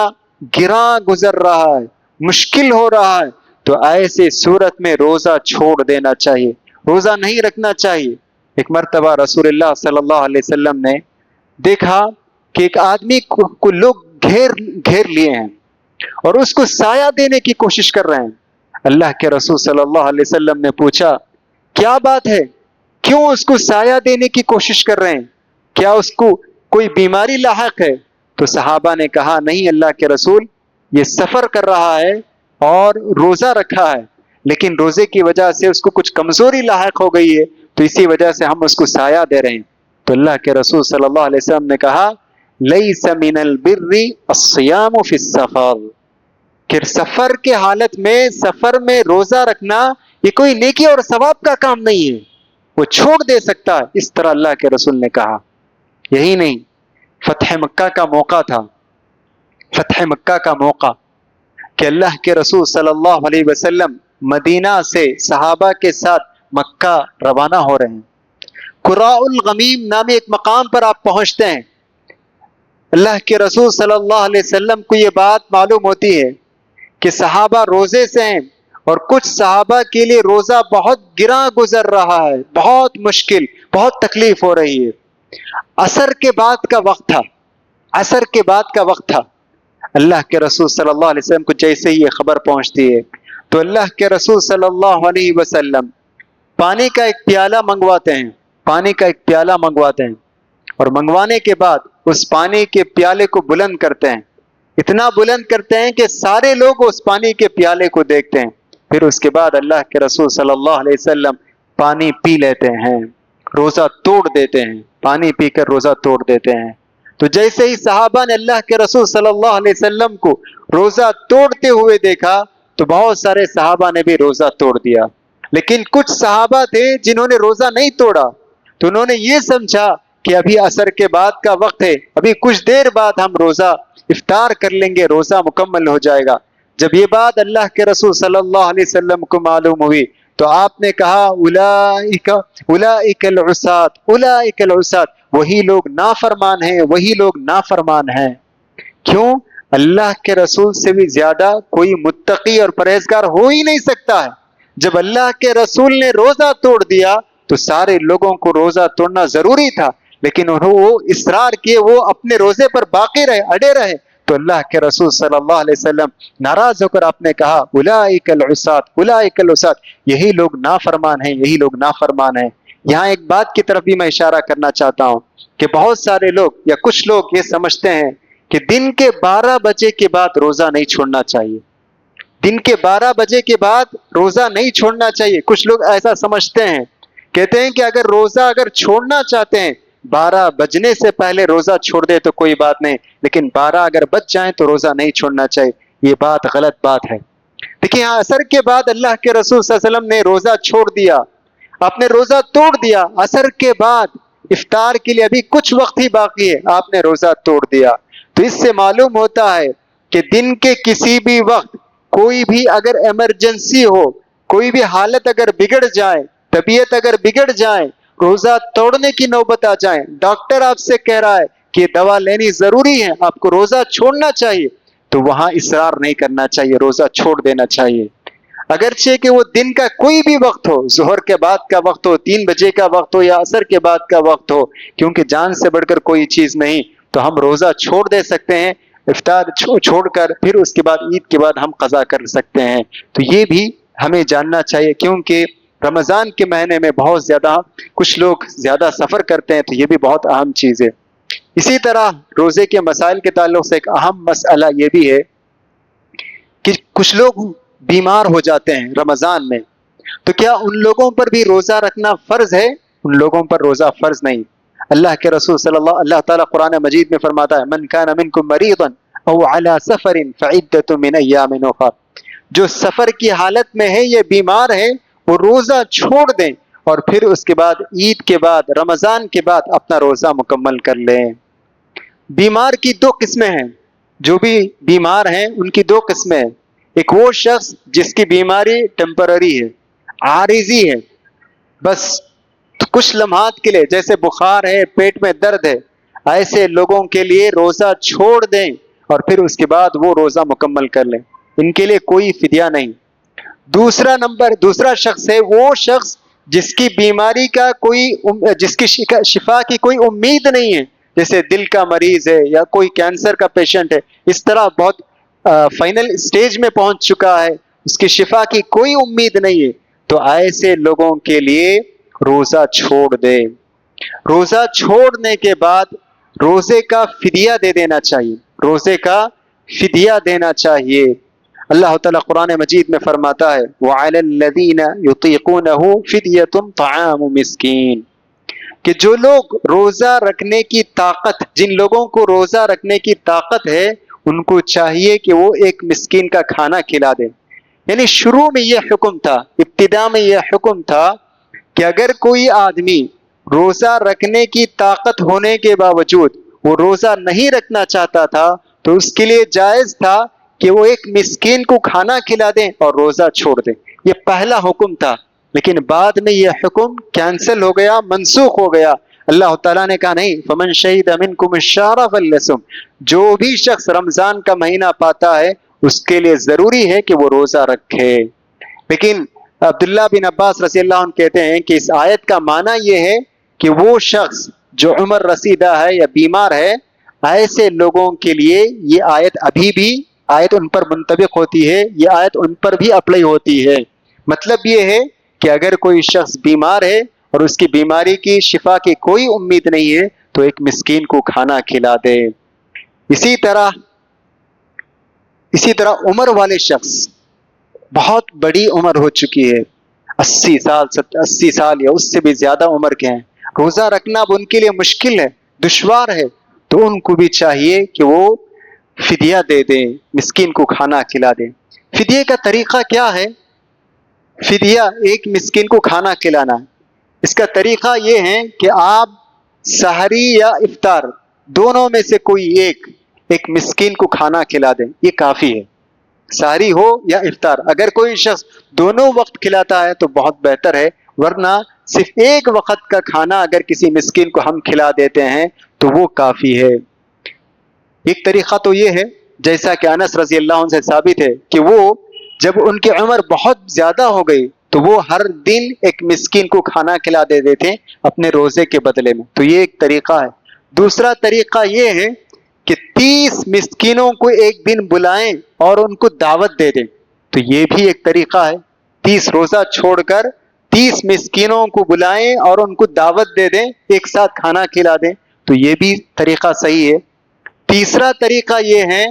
گراں گزر رہا ہے، مشکل ہو رہا ہے، تو ایسے صورت میں روزہ چھوڑ دینا چاہیے، روزہ نہیں رکھنا چاہیے. ایک مرتبہ رسول اللہ صلی اللہ علیہ وسلم نے دیکھا کہ ایک آدمی کو لوگ گھیر لیے ہیں اور اس کو سایہ دینے کی کوشش کر رہے ہیں. اللہ کے رسول صلی اللہ علیہ وسلم نے پوچھا کیا بات ہے، کیوں اس کو سایہ دینے کی کوشش کر رہے ہیں؟ کیا اس کو کوئی بیماری لاحق ہے؟ تو صحابہ نے کہا نہیں اللہ کے رسول، یہ سفر کر رہا ہے اور روزہ رکھا ہے، لیکن روزے کی وجہ سے اس کو کچھ کمزوری لاحق ہو گئی ہے، تو اسی وجہ سے ہم اس کو سایہ دے رہے ہیں. تو اللہ کے رسول صلی اللہ علیہ وسلم نے کہا لیس من البر الصیام فی السفر، کہ سفر کے حالت میں، سفر میں روزہ رکھنا یہ کوئی نیکی اور ثواب کا کام نہیں ہے، وہ چھوڑ دے سکتا ہے. اس طرح اللہ کے رسول نے کہا. یہی نہیں، فتح مکہ کا موقع تھا، فتح مکہ کا موقع کہ اللہ کے رسول صلی اللہ علیہ وسلم مدینہ سے صحابہ کے ساتھ مکہ روانہ ہو رہے ہیں. قراء الغمیم نامی ایک مقام پر آپ پہنچتے ہیں. اللہ کے رسول صلی اللہ علیہ وسلم کو یہ بات معلوم ہوتی ہے کہ صحابہ روزے سے ہیں اور کچھ صحابہ کے لیے روزہ بہت گراں گزر رہا ہے, بہت مشکل, بہت تکلیف ہو رہی ہے. عصر کے بعد کا وقت تھا, عصر کے بعد کا وقت تھا. اللہ کے رسول صلی اللہ علیہ وسلم کو جیسے ہی یہ خبر پہنچتی ہے تو اللہ کے رسول صلی اللہ علیہ وسلم پانی کا ایک پیالہ منگواتے ہیں, پانی کا ایک پیالہ منگواتے ہیں, اور منگوانے کے بعد اس پانی کے پیالے کو بلند کرتے ہیں, اتنا بلند کرتے ہیں کہ سارے لوگ اس پانی کے پیالے کو دیکھتے ہیں. پھر اس کے بعد اللہ کے رسول صلی اللہ علیہ وسلم پانی پی لیتے ہیں, روزہ توڑ دیتے ہیں, پانی پی کر روزہ توڑ دیتے ہیں. تو جیسے ہی صحابہ نے اللہ کے رسول صلی اللہ علیہ وسلم کو روزہ توڑتے ہوئے دیکھا تو بہت سارے صحابہ نے بھی روزہ توڑ دیا. لیکن کچھ صحابہ تھے جنہوں نے روزہ نہیں توڑا, تو انہوں نے یہ سمجھا کہ ابھی عصر کے بعد کا وقت ہے, ابھی کچھ دیر بعد ہم روزہ افطار کر لیں گے, روزہ مکمل ہو جائے گا. جب یہ بات اللہ کے رسول صلی اللہ علیہ وسلم کو معلوم ہوئی تو آپ نے کہا اولئک العصات, اولئک العصات, وہی لوگ نافرمان ہیں, وہی لوگ نافرمان ہیں. کیوں؟ اللہ کے رسول سے بھی زیادہ کوئی متقی اور پرہیزگار ہو ہی نہیں سکتا ہے. جب اللہ کے رسول نے روزہ توڑ دیا تو سارے لوگوں کو روزہ توڑنا ضروری تھا, لیکن وہ اصرار کیے, وہ اپنے روزے پر باقی رہے, اڑے رہے. تو اللہ کے رسول صلی اللہ علیہ وسلم ناراض ہو کر آپ نے کہا اولئک العصات, اولئک العصات, یہی لوگ نافرمان ہیں, یہی لوگ نافرمان ہیں. یہاں ایک بات کی طرف بھی میں اشارہ کرنا چاہتا ہوں کہ بہت سارے لوگ یا کچھ لوگ یہ سمجھتے ہیں کہ دن کے 12 بجے کے بعد روزہ نہیں چھوڑنا چاہیے, دن کے 12 بجے کے بعد روزہ نہیں چھوڑنا چاہیے. کچھ لوگ ایسا سمجھتے ہیں, کہتے ہیں کہ اگر روزہ اگر چھوڑنا چاہتے ہیں 12 بجنے سے پہلے روزہ چھوڑ دے تو کوئی بات نہیں, لیکن 12 اگر بج جائیں تو روزہ نہیں چھوڑنا چاہیے. یہ بات غلط بات ہے. دیکھیں یہاں عصر کے بعد اللہ کے رسول صلی اللہ علیہ وسلم نے روزہ چھوڑ دیا, آپ نے روزہ توڑ دیا. عصر کے بعد افطار کے لیے ابھی کچھ وقت ہی باقی ہے, آپ نے روزہ توڑ دیا. تو اس سے معلوم ہوتا ہے کہ دن کے کسی بھی وقت کوئی بھی اگر ایمرجنسی ہو, کوئی بھی حالت اگر بگڑ جائے, طبیعت اگر بگڑ جائے, روزہ توڑنے کی نوبت آ جائے, ڈاکٹر آپ سے کہہ رہا ہے کہ دوا لینی ضروری ہے, آپ کو روزہ چھوڑنا چاہیے, تو وہاں اصرار نہیں کرنا چاہیے, روزہ چھوڑ دینا چاہیے. اگرچہ کہ وہ دن کا کوئی بھی وقت ہو, ظہر کے بعد کا وقت ہو, 3 بجے کا وقت ہو, یا عصر کے بعد کا وقت ہو, کیونکہ جان سے بڑھ کر کوئی چیز نہیں, تو ہم روزہ چھوڑ دے سکتے ہیں. افطار چھوڑ کر پھر اس کے بعد عید کے بعد ہم قضا کر سکتے ہیں. تو یہ بھی ہمیں جاننا چاہیے, کیونکہ رمضان کے مہینے میں بہت زیادہ کچھ لوگ زیادہ سفر کرتے ہیں, تو یہ بھی بہت اہم چیز ہے. اسی طرح روزے کے مسائل کے تعلق سے ایک اہم مسئلہ یہ بھی ہے کہ کچھ لوگ بیمار ہو جاتے ہیں رمضان میں, تو کیا ان لوگوں پر بھی روزہ رکھنا فرض ہے؟ ان لوگوں پر روزہ فرض نہیں. اللہ کے رسول صلی اللہ تعالیٰ قرآن مجید میں فرماتا ہے من کان منکم مریضا او علی سفر فعدۃ من ایام اخر, جو سفر کی حالت میں ہے, یہ بیمار ہے, وہ روزہ چھوڑ دیں اور پھر اس کے بعد عید کے بعد رمضان کے بعد اپنا روزہ مکمل کر لیں. بیمار کی 2 قسمیں ہیں, جو بھی بیمار ہیں ان کی 2 قسمیں ہیں. ایک وہ شخص جس کی بیماری ٹیمپرری ہے, عارضی ہے, بس کچھ لمحات کے لیے, جیسے بخار ہے, پیٹ میں درد ہے, ایسے لوگوں کے لیے روزہ چھوڑ دیں اور پھر اس کے بعد وہ روزہ مکمل کر لیں, ان کے لیے کوئی فدیہ نہیں. دوسرا شخص ہے وہ شخص جس کی بیماری کا جس کی شفا کی کوئی امید نہیں ہے, جیسے دل کا مریض ہے یا کوئی کینسر کا پیشنٹ ہے, اس طرح بہت فائنل سٹیج میں پہنچ چکا ہے, اس کی شفا کی کوئی امید نہیں ہے, تو ایسے لوگوں کے لیے روزہ چھوڑ دے. روزہ چھوڑنے کے بعد روزے کا فدیہ دے دینا چاہیے, روزے کا فدیہ دینا چاہیے. اللہ تعالیٰ قرآن مجید میں فرماتا ہے وَعَلَى الَّذِينَ يُطِيقُونَهُ فِدْيَةٌ طَعَامُ مِسْكِينٍ, کہ جو لوگ روزہ رکھنے کی طاقت, جن لوگوں کو روزہ رکھنے کی طاقت ہے, ان کو چاہیے کہ وہ ایک مسکین کا کھانا کھلا دیں. یعنی شروع میں یہ حکم تھا, ابتدا میں یہ حکم تھا کہ اگر کوئی آدمی روزہ رکھنے کی طاقت ہونے کے باوجود وہ روزہ نہیں رکھنا چاہتا تھا, تو اس کے لیے جائز تھا کہ وہ ایک مسکین کو کھانا کھلا دیں اور روزہ چھوڑ دیں. یہ پہلا حکم تھا، لیکن بعد میں یہ حکم کینسل ہو گیا، منسوخ ہو گیا. اللہ تعالیٰ نے کہا نہیں، فمن شہید منکم الشہر فلیصم، جو بھی شخص رمضان کا مہینہ پاتا ہے اس کے لیے ضروری ہے کہ وہ روزہ رکھے. لیکن عبداللہ بن عباس رضی اللہ عنہ کہتے ہیں کہ اس آیت کا معنی یہ ہے کہ وہ شخص جو عمر رسیدہ ہے یا بیمار ہے، ایسے لوگوں کے لیے یہ آیت ابھی بھی آیت ان پر منطبق ہوتی ہے، یہ آیت ان پر بھی اپلائی ہوتی ہے. مطلب یہ ہے کہ اگر کوئی شخص بیمار ہے اور اس کی بیماری کی شفا کی کوئی امید نہیں ہے تو ایک مسکین کو کھانا کھلا دے. اسی طرح عمر والے شخص، بہت بڑی عمر ہو چکی ہے، 80 سال یا اس سے بھی زیادہ عمر کے ہیں، روزہ رکھنا اب ان کے لیے مشکل ہے، دشوار ہے، تو ان کو بھی چاہیے کہ وہ فدیہ دے دیں، مسکین کو کھانا کھلا دیں. فدیے کا طریقہ کیا ہے؟ فدیہ ایک مسکین کو کھانا کھلانا، اس کا طریقہ یہ ہے کہ آپ سحری یا افطار دونوں میں سے کوئی ایک مسکین کو کھانا کھلا دیں، یہ کافی ہے. سحری ہو یا افطار، اگر کوئی شخص دونوں وقت کھلاتا ہے تو بہت بہتر ہے، ورنہ صرف ایک وقت کا کھانا اگر کسی مسکین کو ہم کھلا دیتے ہیں تو وہ کافی ہے. ایک طریقہ تو یہ ہے، جیسا کہ انس رضی اللہ عنہ سے ثابت ہے کہ وہ جب ان کی عمر بہت زیادہ ہو گئی تو وہ ہر دن ایک مسکین کو کھانا کھلا دیتے تھے اپنے روزے کے بدلے میں. تو یہ ایک طریقہ ہے. دوسرا طریقہ یہ ہے کہ 30 مسکینوں کو ایک دن بلائیں اور ان کو دعوت دے دیں، تو یہ بھی ایک طریقہ ہے. 30 روزہ چھوڑ کر 30 مسکینوں کو بلائیں اور ان کو دعوت دے دیں، ایک ساتھ کھانا کھلا دیں، تو یہ بھی طریقہ صحیح ہے. تیسرا طریقہ یہ ہے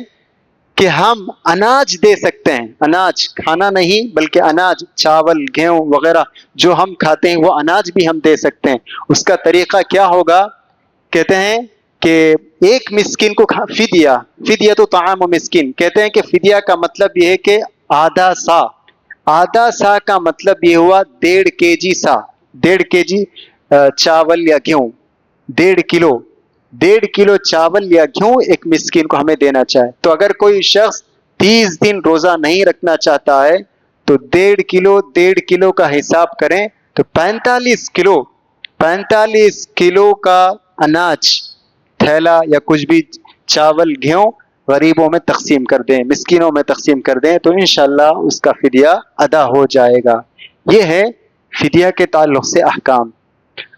کہ ہم اناج دے سکتے ہیں، اناج کھانا نہیں بلکہ اناج، چاول، گیہوں وغیرہ جو ہم کھاتے ہیں وہ اناج بھی ہم دے سکتے ہیں. اس کا طریقہ کیا ہوگا؟ کہتے ہیں کہ ایک مسکین کو فدیہ تو طعام و مسکین، کہتے ہیں کہ فدیہ کا مطلب یہ ہے کہ آدھا سا کا مطلب یہ ہوا 1.5 kg سا، 1.5 kg چاول یا گیہوں، 1.5 کلو چاول یا گیہوں ایک مسکین کو ہمیں دینا چاہے. تو اگر کوئی شخص 30 دن روزہ نہیں رکھنا چاہتا ہے تو 1.5 کلو کا حساب کریں تو 45 کلو کا اناج، تھیلا یا کچھ بھی چاول گیہوں غریبوں میں تقسیم کر دیں، مسکینوں میں تقسیم کر دیں، تو انشاءاللہ اس کا فدیہ ادا ہو جائے گا. یہ ہے فدیہ کے تعلق سے احکام.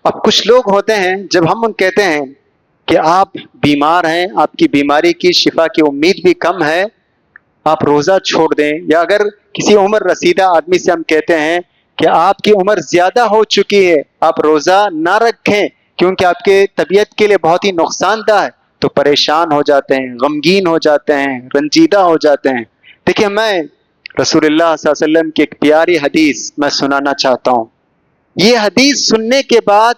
اب کچھ لوگ ہوتے ہیں جب ہم ان کہتے ہیں کہ آپ بیمار ہیں، آپ کی بیماری کی شفا کی امید بھی کم ہے، آپ روزہ چھوڑ دیں، یا اگر کسی عمر رسیدہ آدمی سے ہم کہتے ہیں کہ آپ کی عمر زیادہ ہو چکی ہے، آپ روزہ نہ رکھیں کیونکہ آپ کے طبیعت کے لیے بہت ہی نقصان دہ ہے، تو پریشان ہو جاتے ہیں، غمگین ہو جاتے ہیں، رنجیدہ ہو جاتے ہیں. دیکھیں، میں رسول اللہ صلی اللہ علیہ وسلم کی ایک پیاری حدیث میں سنانا چاہتا ہوں. یہ حدیث سننے کے بعد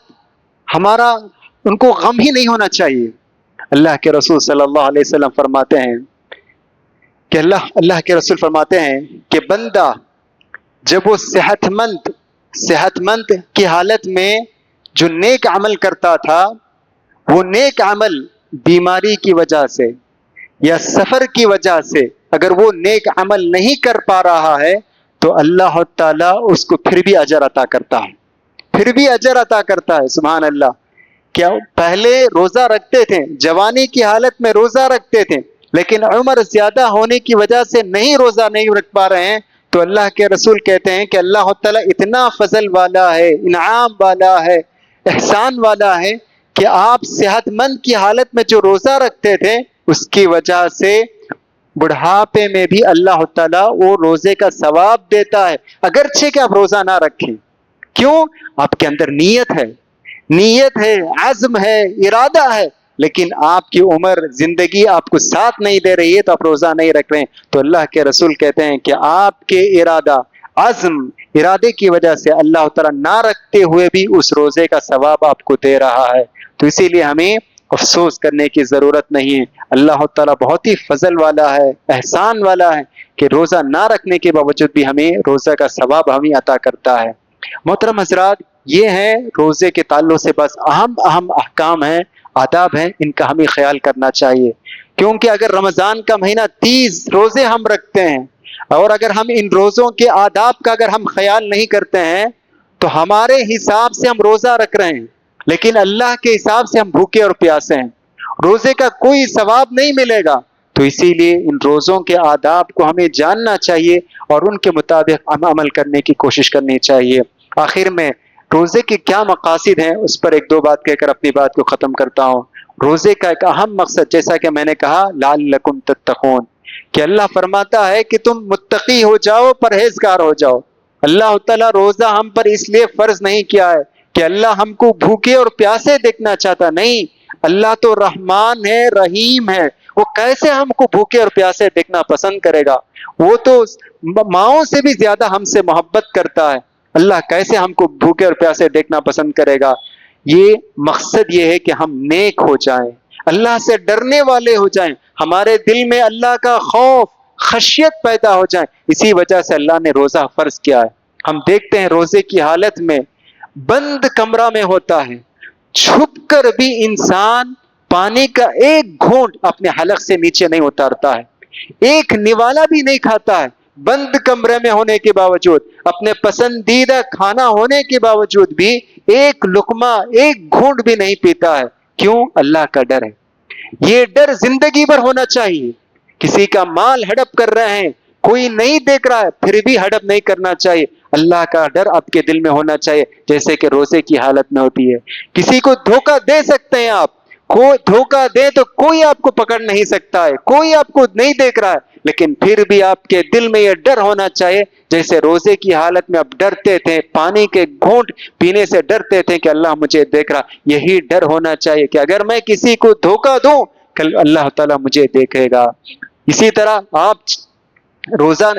ہمارا ان کو غم ہی نہیں ہونا چاہیے. اللہ کے رسول صلی اللہ علیہ وسلم فرماتے ہیں کہ اللہ کے رسول فرماتے ہیں کہ بندہ جب وہ صحت مند کی حالت میں جو نیک عمل کرتا تھا، وہ نیک عمل بیماری کی وجہ سے یا سفر کی وجہ سے اگر وہ نیک عمل نہیں کر پا رہا ہے تو اللہ تعالیٰ اس کو پھر بھی اجر عطا کرتا ہے. سبحان اللہ. کیا پہلے روزہ رکھتے تھے، جوانی کی حالت میں روزہ رکھتے تھے، لیکن عمر زیادہ ہونے کی وجہ سے روزہ نہیں رکھ پا رہے ہیں، تو اللہ کے رسول کہتے ہیں کہ اللہ تعالیٰ اتنا فضل والا ہے، انعام والا ہے، احسان والا ہے کہ آپ صحت مند کی حالت میں جو روزہ رکھتے تھے اس کی وجہ سے بڑھاپے میں بھی اللہ تعالیٰ وہ روزے کا ثواب دیتا ہے، اگرچہ کہ آپ روزہ نہ رکھیں. کیوں؟ آپ کے اندر نیت ہے، عزم ہے، ارادہ ہے، لیکن آپ کی عمر، زندگی آپ کو ساتھ نہیں دے رہی ہے تو آپ روزہ نہیں رکھ رہے ہیں. تو اللہ کے رسول کہتے ہیں کہ آپ کے ارادے کی وجہ سے اللہ تعالیٰ نہ رکھتے ہوئے بھی اس روزے کا ثواب آپ کو دے رہا ہے. تو اسی لیے ہمیں افسوس کرنے کی ضرورت نہیں ہے. اللہ تعالیٰ بہت ہی فضل والا ہے، احسان والا ہے کہ روزہ نہ رکھنے کے باوجود بھی ہمیں روزہ کا ثواب ہمیں عطا کرتا ہے. محترم حضرات، یہ ہے روزے کے تعلق سے بس اہم احکام ہیں، آداب ہیں، ان کا ہمیں خیال کرنا چاہیے. کیونکہ اگر رمضان کا مہینہ 30 روزے ہم رکھتے ہیں اور اگر ہم ان روزوں کے آداب کا اگر ہم خیال نہیں کرتے ہیں تو ہمارے حساب سے ہم روزہ رکھ رہے ہیں، لیکن اللہ کے حساب سے ہم بھوکے اور پیاسے ہیں، روزے کا کوئی ثواب نہیں ملے گا۔ تو اسی لیے ان روزوں کے آداب کو ہمیں جاننا چاہیے اور ان کے مطابق ہم عمل کرنے کی کوشش کرنی چاہیے۔ آخر میں روزے کے کیا مقاصد ہیں اس پر ایک دو بات کہہ کر اپنی بات کو ختم کرتا ہوں۔ روزے کا ایک اہم مقصد، جیسا کہ میں نے کہا، لعلکم تتقون، کہ اللہ فرماتا ہے کہ تم متقی ہو جاؤ، پرہیزگار ہو جاؤ۔ اللہ تعالیٰ روزہ ہم پر اس لیے فرض نہیں کیا ہے کہ اللہ ہم کو بھوکے اور پیاسے دیکھنا چاہتا، نہیں، اللہ تو رحمان ہے، رحیم ہے، وہ کیسے ہم کو بھوکے اور پیاسے دیکھنا پسند کرے گا؟ وہ تو ماؤں سے بھی زیادہ ہم سے محبت کرتا ہے، اللہ کیسے ہم کو بھوکے اور پیاسے دیکھنا پسند کرے گا؟ یہ مقصد یہ ہے کہ ہم نیک ہو جائیں، اللہ سے ڈرنے والے ہو جائیں، ہمارے دل میں اللہ کا خوف، خشیت پیدا ہو جائے۔ اسی وجہ سے اللہ نے روزہ فرض کیا ہے۔ ہم دیکھتے ہیں روزے کی حالت میں بند کمرہ میں ہوتا ہے، چھپ کر بھی انسان پانی کا ایک گھونٹ اپنے حلق سے نیچے نہیں اتارتا ہے، ایک نوالا بھی نہیں کھاتا ہے، بند کمرے میں ہونے کے باوجود، اپنے پسندیدہ کھانا ہونے کے باوجود بھی ایک لقمہ، ایک گھونٹ بھی نہیں پیتا ہے۔ کیوں؟ اللہ کا ڈر ہے۔ یہ ڈر زندگی بھر ہونا چاہیے۔ کسی کا مال ہڑپ کر رہے ہیں، کوئی نہیں دیکھ رہا ہے، پھر بھی ہڑپ نہیں کرنا چاہیے۔ اللہ کا ڈر آپ کے دل میں ہونا چاہیے، جیسے کہ روزے کی حالت میں ہوتی ہے۔ کسی کو دھوکہ دے سکتے ہیں آپ، کوئی دھوکہ دے تو کوئی آپ کو پکڑ نہیں سکتا ہے، کوئی آپ کو نہیں دیکھ رہا ہے، لیکن پھر بھی آپ کے دل میں یہ ڈر ہونا چاہیے، جیسے روزے کی حالت میں آپ ڈرتے تھے، پانی کے گھونٹ پینے سے ڈرتے تھے کہ اللہ مجھے دیکھ رہا۔ یہی ڈر ہونا چاہیے کہ اگر میں کسی کو دھوکہ دوں، کل اللہ تعالیٰ مجھے دیکھے گا۔ اسی طرح آپ روزہ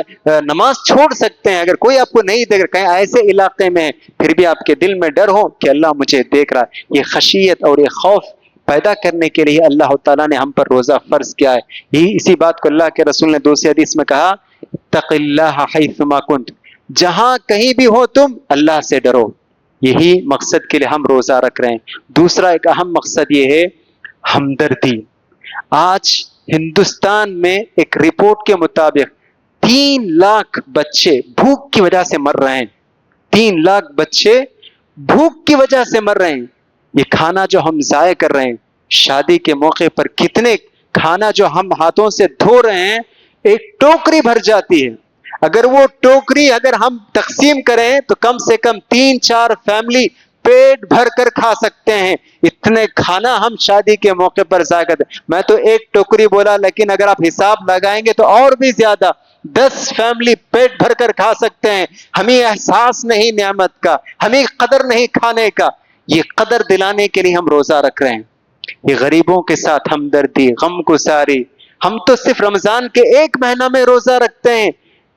نماز چھوڑ سکتے ہیں، اگر کوئی آپ کو نہیں دیکھ رہا، کہیں ایسے علاقے میں پھر بھی آپ کے دل میں ڈر ہو کہ اللہ مجھے دیکھ رہا ہے۔ یہ خشیت اور یہ خوف پیدا کرنے کے لیے اللہ تعالیٰ نے ہم پر روزہ فرض کیا ہے۔ اسی بات کو اللہ کے رسول نے دوسری حدیث میں کہا، اتق اللہ حیثما کنت، جہاں کہیں بھی ہو تم اللہ سے ڈرو۔ یہی مقصد کے لیے ہم روزہ رکھ رہے ہیں۔ دوسرا ایک اہم مقصد یہ ہے ہمدردی۔ آج ہندوستان میں ایک رپورٹ کے مطابق 3 لاکھ بچے بھوک کی وجہ سے مر رہے ہیں۔ 3 لاکھ بچے بھوک کی وجہ سے مر رہے ہیں۔ یہ کھانا جو ہم ضائع کر رہے ہیں، شادی کے موقع پر کتنے کھانا جو ہم ہاتھوں سے دھو رہے ہیں، ایک ٹوکری بھر جاتی ہے۔ اگر وہ ٹوکری اگر ہم تقسیم کریں تو کم سے کم 3-4 فیملی پیٹ بھر کر کھا سکتے ہیں۔ اتنے کھانا ہم شادی کے موقع پر ضائع کرتے ہیں۔ میں تو ایک ٹوکری بولا، لیکن اگر آپ حساب لگائیں گے تو اور بھی زیادہ، 10 فیملی پیٹ بھر کر کھا سکتے ہیں۔ ہمیں احساس نہیں نعمت کا، ہمیں قدر نہیں کھانے کا۔ یہ قدر دلانے کے لیے ہم روزہ رکھ رہے ہیں۔ یہ غریبوں کے ساتھ ہمدردی، غم گساری۔ ہم تو صرف رمضان کے 1 مہینہ میں روزہ رکھتے ہیں،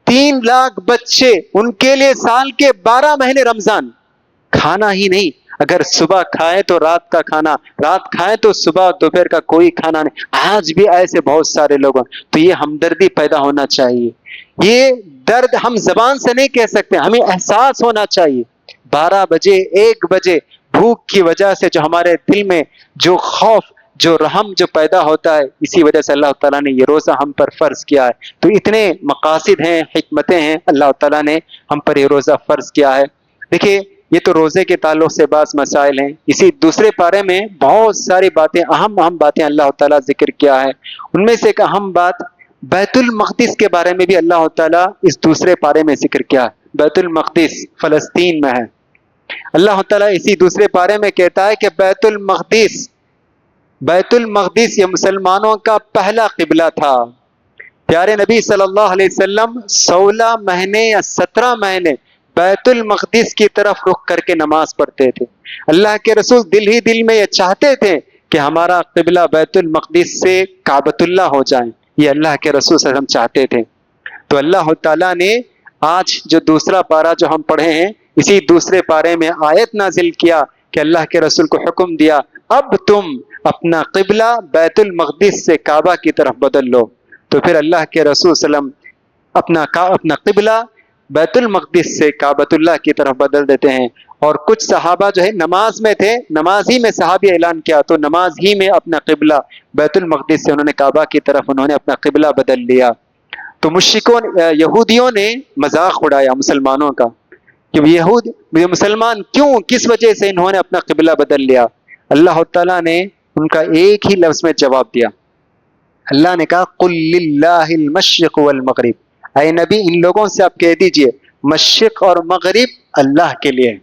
3 لاکھ بچے، ان کے لیے سال کے 12 مہینے رمضان، کھانا ہی نہیں، اگر صبح کھائے تو رات کا کھانا، رات کھائے تو صبح دوپہر کا کوئی کھانا نہیں۔ آج بھی ایسے بہت سارے لوگ ہیں۔ تو یہ ہمدردی پیدا ہونا چاہیے۔ یہ درد ہم زبان سے نہیں کہہ سکتے، ہمیں احساس ہونا چاہیے۔ 12 بجے 1 بجے بھوک کی وجہ سے جو ہمارے دل میں جو خوف، جو رحم جو پیدا ہوتا ہے، اسی وجہ سے اللہ تعالیٰ نے یہ روزہ ہم پر فرض کیا ہے۔ تو اتنے مقاصد ہیں، حکمتیں ہیں، اللہ تعالیٰ نے ہم پر یہ روزہ فرض کیا ہے۔ دیکھیے، یہ تو روزے کے تعلق سے بعض مسائل ہیں۔ اسی دوسرے پارے میں بہت ساری باتیں، اہم باتیں اللہ تعالیٰ ذکر کیا ہے۔ ان میں سے ایک اہم بات بیت المقدس کے بارے میں بھی اللہ تعالیٰ اس دوسرے پارے میں ذکر کیا ہے۔ بیت المقدس فلسطین میں ہے۔ اللہ تعالیٰ اسی دوسرے پارے میں کہتا ہے کہ بیت المقدس یہ مسلمانوں کا پہلا قبلہ تھا۔ پیارے نبی صلی اللہ علیہ وسلم 16 مہینے یا 17 مہینے بیت المقدس کی طرف رخ کر کے نماز پڑھتے تھے۔ اللہ کے رسول دل ہی دل میں یہ چاہتے تھے کہ ہمارا قبلہ بیت المقدس سے کعبۃ اللہ ہو جائے۔ یہ اللہ کے رسول صلی اللہ علیہ وسلم چاہتے تھے۔ تو اللہ تعالیٰ نے آج جو دوسرا پارہ جو ہم پڑھے ہیں، اسی دوسرے پارے میں آیت نازل کیا کہ اللہ کے رسول کو حکم دیا، اب تم اپنا قبلہ بیت المقدس سے کعبہ کی طرف بدل لو۔ تو پھر اللہ کے رسول صلی اللہ علیہ وسلم اپنا قبلہ بیت المقدس سے کعبۃ اللہ کی طرف بدل دیتے ہیں. اور کچھ صحابہ جو ہے نماز میں تھے، نماز ہی میں صحابی اعلان کیا تو نماز ہی میں اپنا قبلہ بیت المقدس سے انہوں نے کعبہ کی طرف انہوں نے اپنا قبلہ بدل لیا. تو مشرکوں یہودیوں نے مذاق اڑایا مسلمانوں کا کہ یہ مسلمان کیوں، کس وجہ سے انہوں نے اپنا قبلہ بدل لیا. اللہ تعالیٰ نے ان کا ایک ہی لفظ میں جواب دیا. اللہ نے کہا قل للہ المشرق والمغرب، اے نبی ان لوگوں سے آپ کہہ دیجئے مشرق اور مغرب اللہ کے لیے.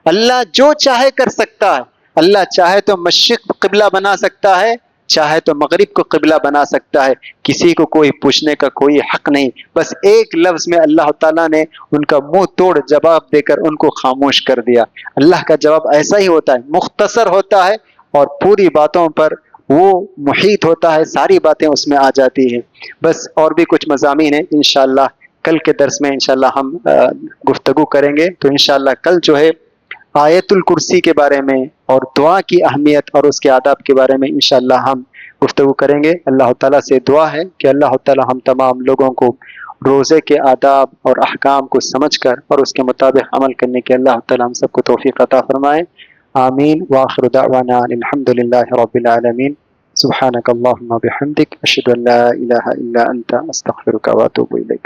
اللہ جو چاہے کر سکتا ہے. اللہ چاہے تو مشرق قبلہ بنا سکتا ہے، چاہے تو مغرب کو قبلہ بنا سکتا ہے. کسی کو کوئی پوچھنے کا کوئی حق نہیں. بس ایک لفظ میں اللہ تعالیٰ نے ان کا منہ توڑ جواب دے کر ان کو خاموش کر دیا. اللہ کا جواب ایسا ہی ہوتا ہے، مختصر ہوتا ہے اور پوری باتوں پر وہ محیط ہوتا ہے، ساری باتیں اس میں آ جاتی ہیں. بس اور بھی کچھ مضامین ہیں انشاءاللہ کل کے درس میں انشاءاللہ ہم گفتگو کریں گے. تو انشاءاللہ کل جو ہے آیت الکرسی کے بارے میں اور دعا کی اہمیت اور اس کے آداب کے بارے میں انشاءاللہ ہم گفتگو کریں گے. اللہ تعالیٰ سے دعا ہے کہ اللہ تعالیٰ ہم تمام لوگوں کو روزے کے آداب اور احکام کو سمجھ کر اور اس کے مطابق عمل کرنے کے اللہ تعالیٰ ہم سب کو توفیق عطا فرمائے. آمین. وآخر دعوانا الحمد للہ رب العالمین. سبحانک اللہم بحمدک اشہد ان لا الہ الا انت استغفرک واتوب الیک.